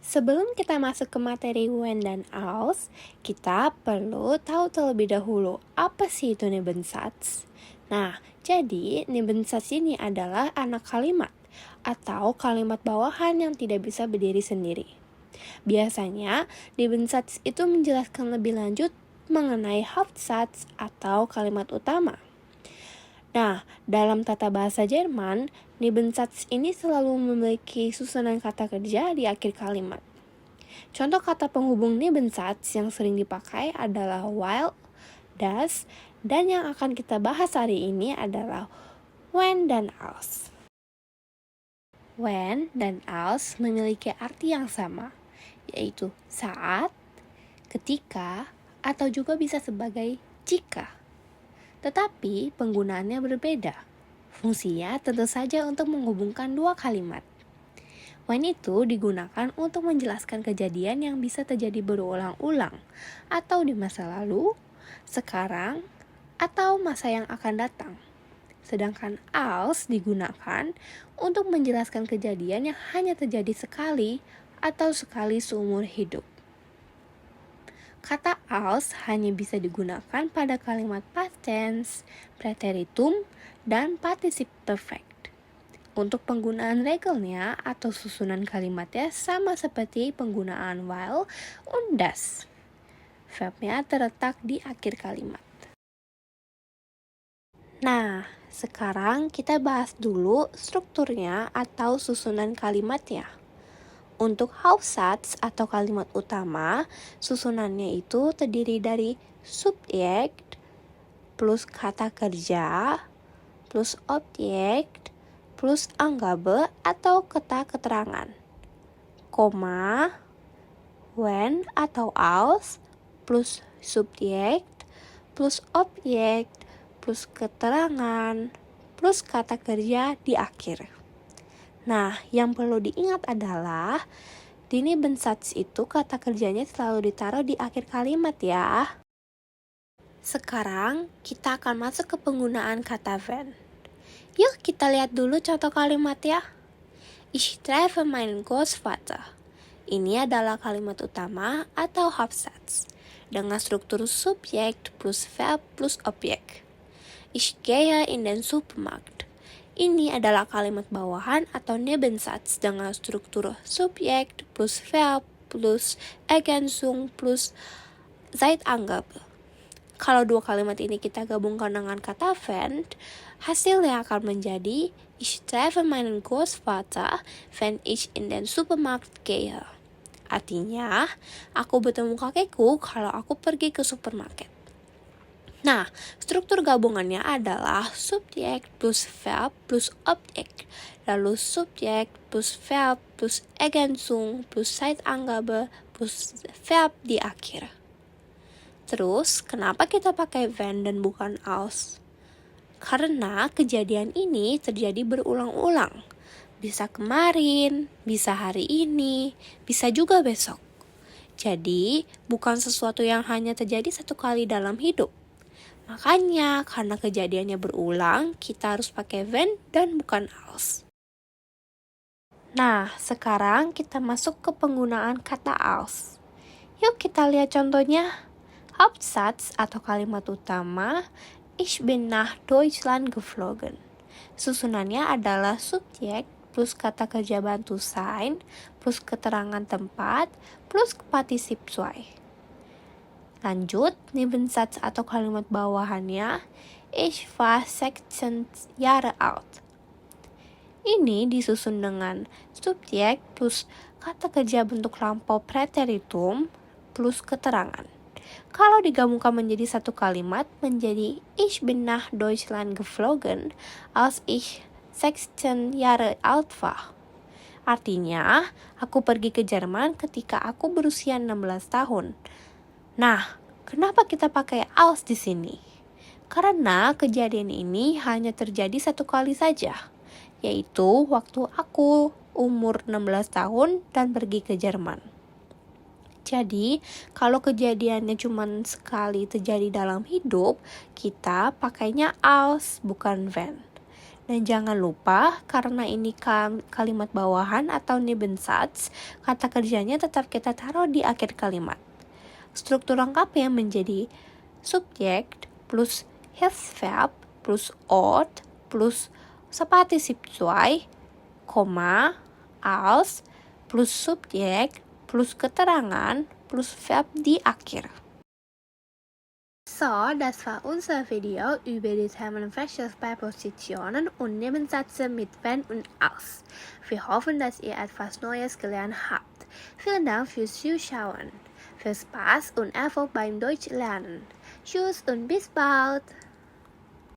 Sebelum kita masuk ke materi when dan als, kita perlu tahu terlebih dahulu apa sih itu Nebensatz. Nah, jadi Nebensatz ini adalah anak kalimat atau kalimat bawahan yang tidak bisa berdiri sendiri. Biasanya, Nebensatz itu menjelaskan lebih lanjut mengenai Hauptsatz atau kalimat utama. Nah, dalam tata bahasa Jerman, Nebensatz ini selalu memiliki susunan kata kerja di akhir kalimat. Contoh kata penghubung Nebensatz yang sering dipakai adalah weil, das, dan yang akan kita bahas hari ini adalah when dan als. When dan als memiliki arti yang sama, yaitu saat, ketika, atau juga bisa sebagai jika. Tetapi penggunaannya berbeda. Fungsinya tentu saja untuk menghubungkan dua kalimat. When itu digunakan untuk menjelaskan kejadian yang bisa terjadi berulang-ulang atau di masa lalu, sekarang, atau masa yang akan datang. Sedangkan als digunakan untuk menjelaskan kejadian yang hanya terjadi sekali atau sekali seumur hidup. Kata als hanya bisa digunakan pada kalimat past tense, preteritum, dan participe perfect. Untuk penggunaan regelnya atau susunan kalimatnya sama seperti penggunaan weil und das. Verbnya terletak di akhir kalimat. Nah, sekarang kita bahas dulu strukturnya atau susunan kalimatnya. Untuk Hauptsatz atau kalimat utama, susunannya itu terdiri dari subjek plus kata kerja plus objek plus Angabe atau kata keterangan, koma, when atau als plus subjek plus objek plus keterangan plus kata kerja di akhir. Nah, yang perlu diingat adalah di Nebensatz itu kata kerjanya selalu ditaruh di akhir kalimat ya. Sekarang kita akan masuk ke penggunaan kata wenn. Yuk kita lihat dulu contoh kalimat ya. Ich treffe meinen Großvater. Ini adalah kalimat utama atau Hauptsatz dengan struktur subjek plus verb plus objek. Ich gehe in den Supermarkt. Ini adalah kalimat bawahan atau Nebensatz dengan struktur subjek plus verb plus Ergänzung plus Zeitangabe. Kalau dua kalimat ini kita gabungkan dengan kata wenn, hasilnya akan menjadi Ich treffe meinen Großvater, wenn ich in den Supermarkt gehe. Artinya, aku bertemu kakekku kalau aku pergi ke supermarket. Nah, struktur gabungannya adalah subjek plus verb plus objek, lalu subjek plus verb plus Ergänzung plus Zeitangabe plus verb di akhir. Terus, kenapa kita pakai wenn dan bukan als? Karena kejadian ini terjadi berulang-ulang. Bisa kemarin, bisa hari ini, bisa juga besok. Jadi, bukan sesuatu yang hanya terjadi satu kali dalam hidup. Makanya, karena kejadiannya berulang, kita harus pakai when dan bukan als. Nah, sekarang kita masuk ke penggunaan kata als. Yuk kita lihat contohnya. Hauptsatz atau kalimat utama, Ich bin nach Deutschland geflogen. Susunannya adalah subjek plus kata kerja bantu sein plus keterangan tempat plus partisip zwei. Lanjut, Nebensatz atau kalimat bawahannya, Ich war 16 Jahre alt. Ini disusun dengan subjek plus kata kerja bentuk lampau preteritum plus keterangan. Kalau digabungkan menjadi satu kalimat menjadi Ich bin nach Deutschland geflogen als ich 16 Jahre alt war. Artinya, aku pergi ke Jerman ketika aku berusia 16 tahun. Nah, kenapa kita pakai als di sini? Karena kejadian ini hanya terjadi satu kali saja, yaitu waktu aku umur 16 tahun dan pergi ke Jerman. Jadi, kalau kejadiannya cuma sekali terjadi dalam hidup, kita pakainya als bukan wenn. Dan jangan lupa, karena ini kalimat bawahan atau Nebensatz, kata kerjanya tetap kita taruh di akhir kalimat. Struktur lengkapnya menjadi subjek plus Hilfsverb plus Ort plus Partizip 2, als plus subjek plus keterangan plus Verb di akhir. So, das war unser Video über die Terminfläche bei Positionen und Nebensätze mit wenn und als. Wir hoffen, dass ihr etwas Neues gelernt habt. Vielen Dank fürs Zuschauen. Viel Spaß und Erfolg beim Deutsch lernen. Tschüss und bis bald!